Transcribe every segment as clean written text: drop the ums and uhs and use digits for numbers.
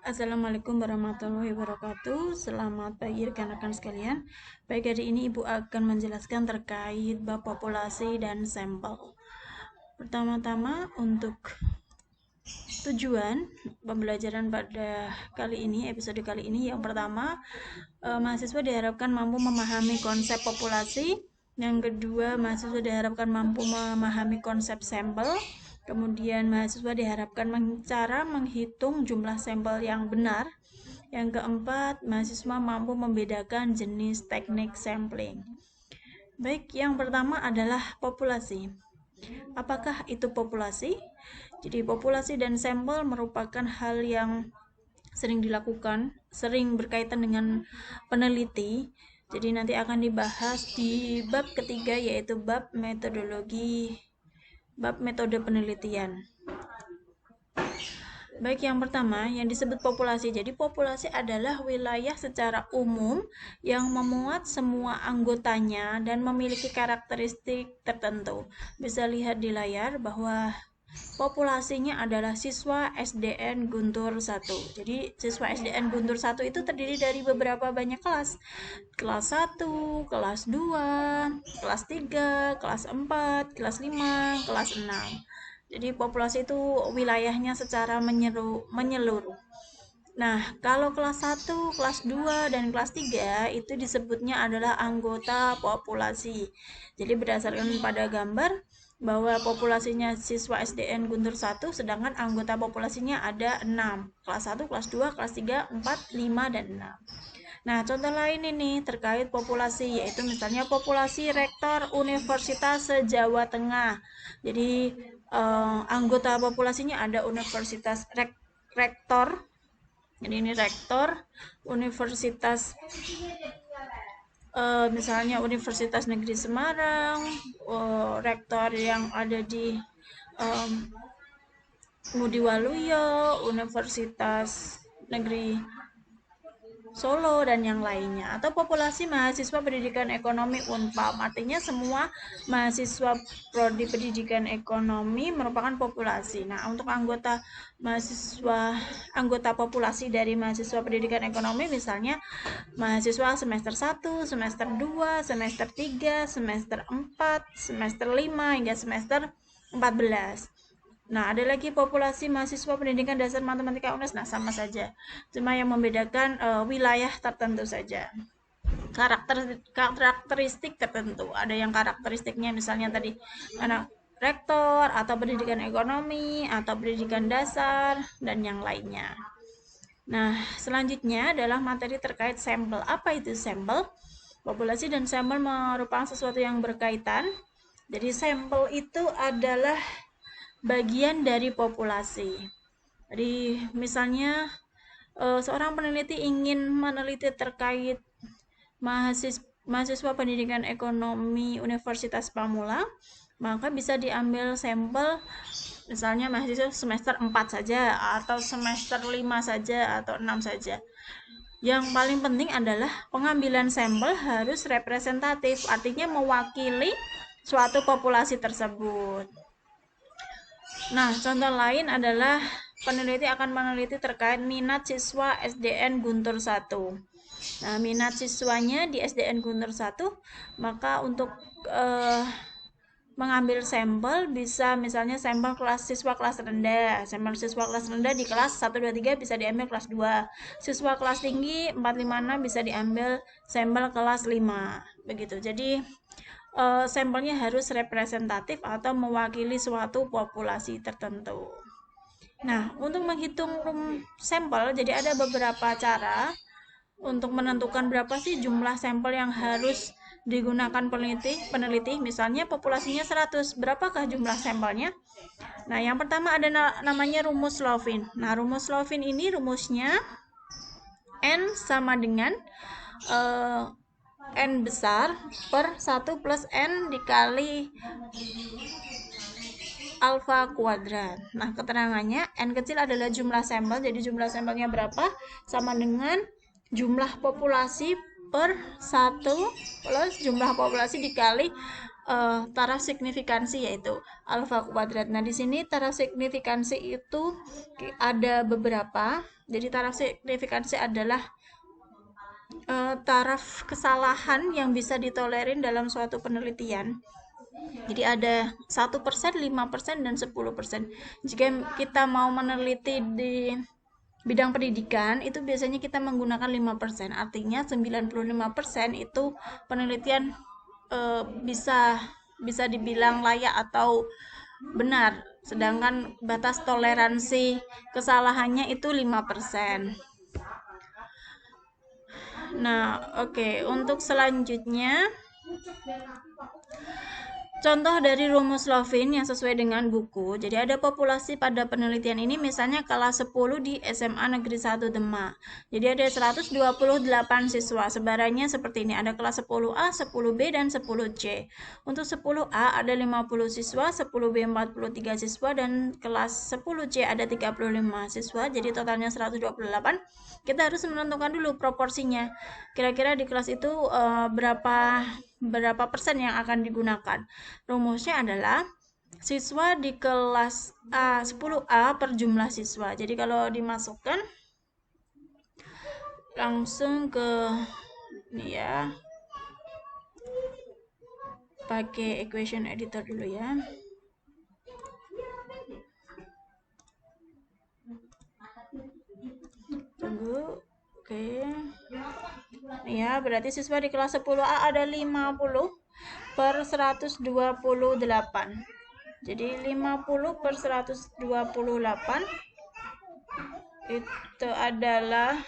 Assalamualaikum warahmatullahi wabarakatuh. Selamat pagi rekan-rekan sekalian. Baik, hari ini Ibu akan menjelaskan terkait bab populasi dan sampel. Pertama-tama, untuk tujuan pembelajaran pada kali ini, episode kali ini, yang pertama, mahasiswa diharapkan mampu memahami konsep populasi. Yang kedua, mahasiswa diharapkan mampu memahami konsep sampel. Kemudian mahasiswa diharapkan cara menghitung jumlah sampel yang benar. Yang keempat, mahasiswa mampu membedakan jenis teknik sampling. Baik, yang pertama adalah populasi. Apakah itu populasi? Jadi populasi dan sampel merupakan hal yang sering dilakukan, sering berkaitan dengan peneliti. Jadi nanti akan dibahas di bab ketiga, yaitu bab metode penelitian. Baik, yang pertama yang disebut populasi. Jadi populasi adalah wilayah secara umum yang memuat semua anggotanya dan memiliki karakteristik tertentu. Bisa lihat di layar bahwa populasinya adalah siswa SDN Guntur 1. Jadi siswa SDN Guntur 1 itu terdiri dari beberapa banyak kelas. Kelas 1, kelas 2, kelas 3, kelas 4, kelas 5, kelas 6. Jadi populasi itu wilayahnya secara menyeluruh. Nah, kalau kelas 1, kelas 2, dan kelas 3 itu disebutnya adalah anggota populasi. Jadi berdasarkan pada gambar bahwa populasinya siswa SDN Guntur 1, sedangkan anggota populasinya ada 6. Kelas 1, kelas 2, kelas 3, 4, 5, dan 6. Nah, contoh lain ini terkait populasi, yaitu misalnya populasi rektor Universitas se-Jawa Tengah. Jadi, anggota populasinya ada Universitas rektor. Jadi ini rektor Universitas, misalnya Universitas Negeri Semarang, rektor yang ada di Ngudi Waluyo, Universitas Negeri Solo, dan yang lainnya. Atau populasi mahasiswa pendidikan ekonomi Unpam, artinya semua mahasiswa prodi pendidikan ekonomi merupakan populasi. Nah, untuk anggota populasi dari mahasiswa pendidikan ekonomi misalnya mahasiswa semester 1, semester 2, semester 3, semester 4, semester 5, hingga semester 14. Nah, ada lagi populasi mahasiswa pendidikan dasar matematika UNES. Nah, sama saja. Cuma yang membedakan wilayah tertentu saja. Karakteristik tertentu. Ada yang karakteristiknya misalnya tadi anak rektor, atau pendidikan ekonomi, atau pendidikan dasar, dan yang lainnya. Nah, selanjutnya adalah materi terkait sampel. Apa itu sampel? Populasi dan sampel merupakan sesuatu yang berkaitan. Jadi sampel itu adalah bagian dari populasi. Jadi misalnya seorang peneliti ingin meneliti terkait mahasiswa pendidikan ekonomi Universitas Pamulang, maka bisa diambil sampel misalnya mahasiswa semester 4 saja, atau semester 5 saja, atau 6 saja. Yang paling penting adalah pengambilan sampel harus representatif, artinya mewakili suatu populasi tersebut. Nah, contoh lain adalah peneliti akan meneliti terkait minat siswa SDN Guntur 1. Nah, minat siswanya di SDN Guntur 1, maka untuk mengambil sampel bisa misalnya sampel siswa kelas rendah. Sampel siswa kelas rendah di kelas 1, 2, 3 bisa diambil kelas 2. Siswa kelas tinggi 4, 5, 6 bisa diambil sampel kelas 5. Begitu. Jadi sampelnya harus representatif atau mewakili suatu populasi tertentu. Nah, untuk menghitung sampel, jadi ada beberapa cara untuk menentukan berapa sih jumlah sampel yang harus digunakan peneliti. Misalnya populasinya 100, berapakah jumlah sampelnya? Nah, yang pertama ada namanya rumus Lovin. Nah, rumus Lovin ini rumusnya N sama dengan N besar per 1 plus N dikali alfa kuadrat. Nah, keterangannya N kecil adalah jumlah sampel, jadi jumlah sampelnya berapa? Sama dengan jumlah populasi per 1 plus jumlah populasi dikali taraf signifikansi yaitu alfa kuadrat. Nah, di sini taraf signifikansi itu ada beberapa. Jadi taraf signifikansi adalah taraf kesalahan yang bisa ditolerin dalam suatu penelitian. Jadi ada 1%, 5%, dan 10%. Jika kita mau meneliti di bidang pendidikan, itu biasanya kita menggunakan 5%. Artinya 95% itu penelitian bisa dibilang layak atau benar. Sedangkan batas toleransi kesalahannya itu 5%. Nah, oke. Untuk selanjutnya, contoh dari rumus Lovin yang sesuai dengan buku. Jadi ada populasi pada penelitian ini, misalnya kelas 10 di SMA Negeri 1 Demak. Jadi ada 128 siswa. Sebarannya seperti ini. Ada kelas 10A, 10B, dan 10C. Untuk 10A ada 50 siswa, 10B 43 siswa, dan kelas 10C ada 35 siswa. Jadi totalnya 128. Kita harus menentukan dulu proporsinya. Kira-kira di kelas itu berapa persen yang akan digunakan. Rumusnya adalah siswa di kelas A 10A per jumlah siswa. Jadi kalau dimasukkan langsung ke ini ya, pakai equation editor dulu ya. Tunggu. Oke. Ya, berarti siswa di kelas 10A ada 50 per 128. Jadi 50 per 128 itu adalah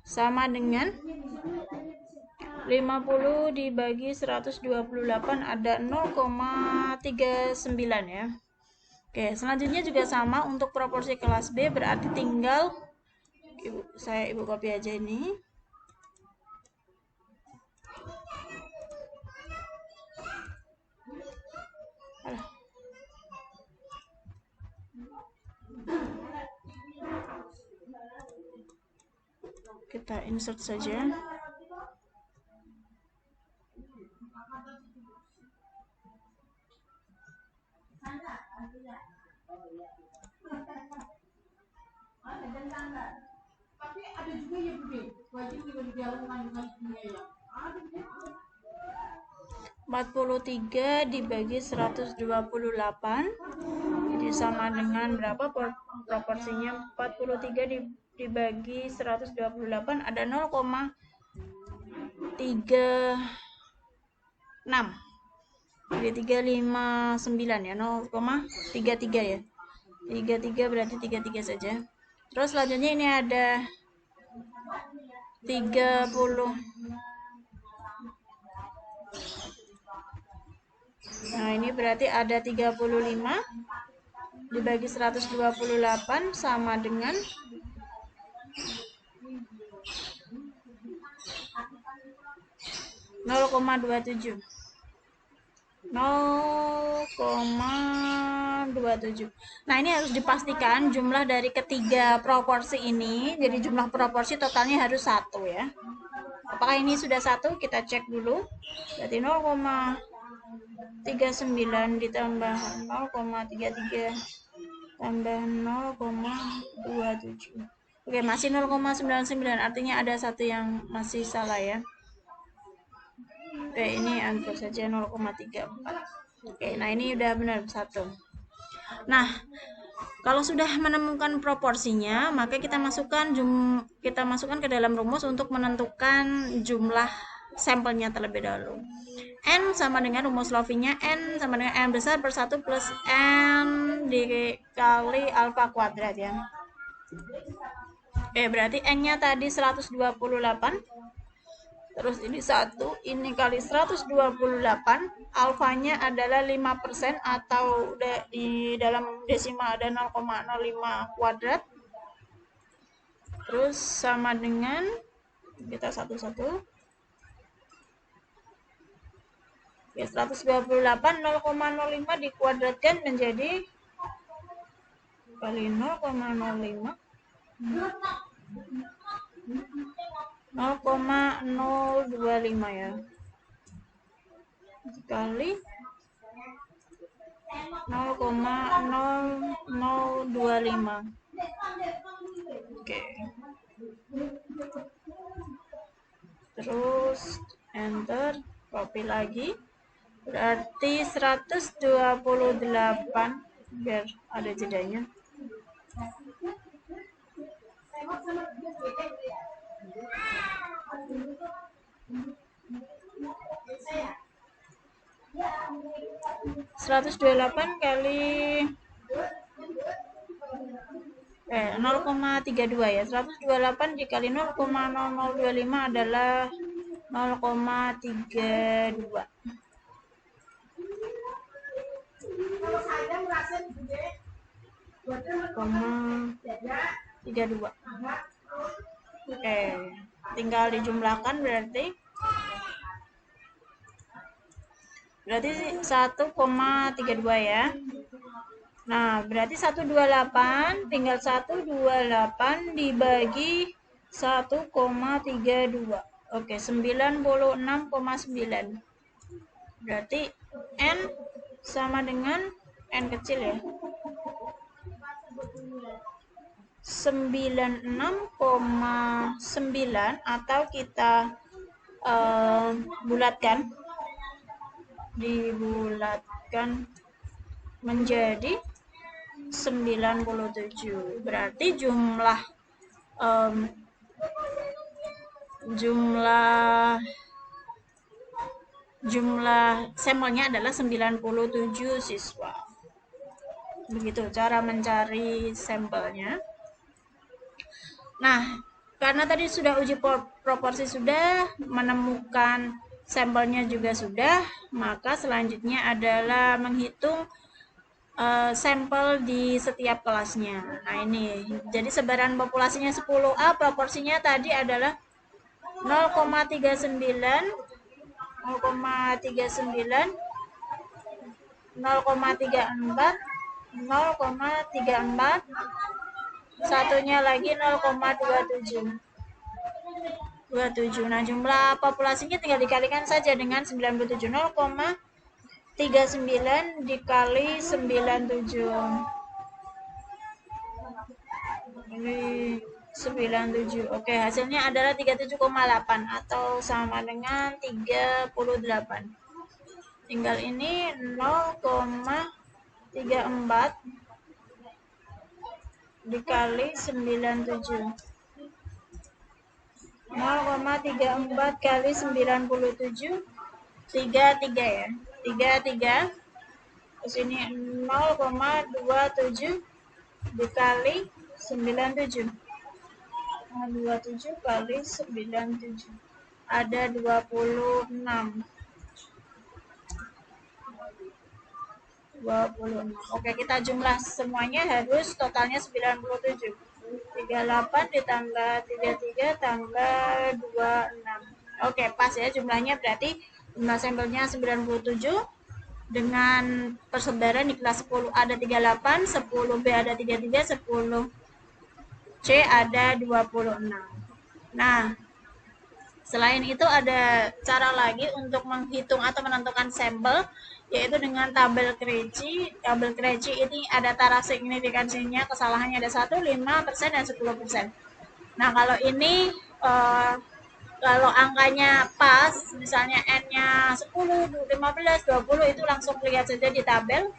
sama dengan 50 dibagi 128 ada 0,39 ya. Oke, selanjutnya juga sama untuk proporsi kelas B, berarti tinggal ibu copy aja ini. Kita insert saja. Tapi ada juga ya Budi, wajib juga dijalankan dengan biaya. 43 dibagi 128. Jadi sama dengan berapa proporsinya? 43 dibagi 128 ada 0,36. Jadi 359 ya, 0,33 ya. 33 berarti 33 saja. Terus selanjutnya ini ada 30. Nah, ini berarti ada 35 dibagi 128 sama dengan 0,27. 0,27. Nah, ini harus dipastikan jumlah dari ketiga proporsi ini. Jadi jumlah proporsi totalnya harus 1 ya. Apakah ini sudah 1? Kita cek dulu. Berarti 0,39 ditambah 0,33 tambah 0,27. Oke, masih 0,99. Artinya ada satu yang masih salah ya. Oke, ini anggap saja 0,34. Oke, nah ini udah benar 1. Nah, kalau sudah menemukan proporsinya, maka kita masukkan ke dalam rumus untuk menentukan jumlah sampelnya terlebih dahulu. N sama dengan rumus Lovinnya, N sama dengan N besar per 1 plus N dikali alfa kuadrat ya. Oke, berarti N-nya tadi 128. Terus ini 1, ini kali 128, alfanya adalah 5% atau di dalam desimal ada 0,05 kuadrat. Terus sama dengan, kita satu-satu. Ya, 128, 0,05 dikuadratkan menjadi kali 0,05. 0,025 ya. Dikali 0,0025. Oke. Terus enter, copy lagi. Berarti 128 biar ada jedanya. Seratus 128 kali 0,32 ya. 128 dikali 0,0025 adalah 0,32. Oke, tinggal dijumlahkan berarti 1,32 ya. Nah, berarti 128 tinggal 128 dibagi 1,32. Oke, 96,9. Berarti N sama dengan N kecil ya. 96,9 atau kita dibulatkan menjadi 97. Berarti jumlah sampelnya adalah 97 siswa. Begitu cara mencari sampelnya. Nah, karena tadi sudah uji proporsi sudah, menemukan sampelnya juga sudah, maka selanjutnya adalah menghitung sampel di setiap kelasnya. Nah, ini. Jadi sebaran populasinya 10A, proporsinya tadi adalah 0,39, 0,34, 0,34, satunya lagi 0,27. Nah, jumlah populasinya tinggal dikalikan saja dengan 97. 0,39 dikali 97. Ini 97. Oke, hasilnya adalah 37,8 atau sama dengan 38. Tinggal ini 0,34 dikali 97. 0,34 kali 97, 33 ya. 33. Terus ini 0,27 dikali 97. 27 kali 97. Ada 26. 26. Oke, kita jumlah semuanya harus totalnya 97. 38 ditambah 33 tambah 26. Oke, pas ya jumlahnya, berarti jumlah sampelnya 97 dengan persebaran di kelas 10 ada 38, 10B ada 33, 10C ada 26. Nah, selain itu ada cara lagi untuk menghitung atau menentukan sampel, yaitu dengan tabel Krejci. Tabel Krejci ini ada taraf signifikansinya, kesalahannya ada 1, 5%, dan 10%. Nah, kalau ini kalau angkanya pas, misalnya N-nya 10, 15, 20, itu langsung lihat saja di tabel.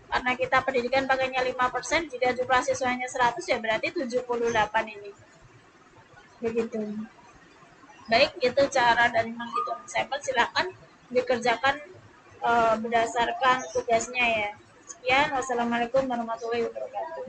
Karena kita pendidikan pakainya 5%, jika jumlah siswanya 100 ya berarti 78 ini. Begitu. Baik, itu cara dari menghitung sampel. Silahkan dikerjakan berdasarkan tugasnya ya. Sekian, wassalamualaikum warahmatullahi wabarakatuh.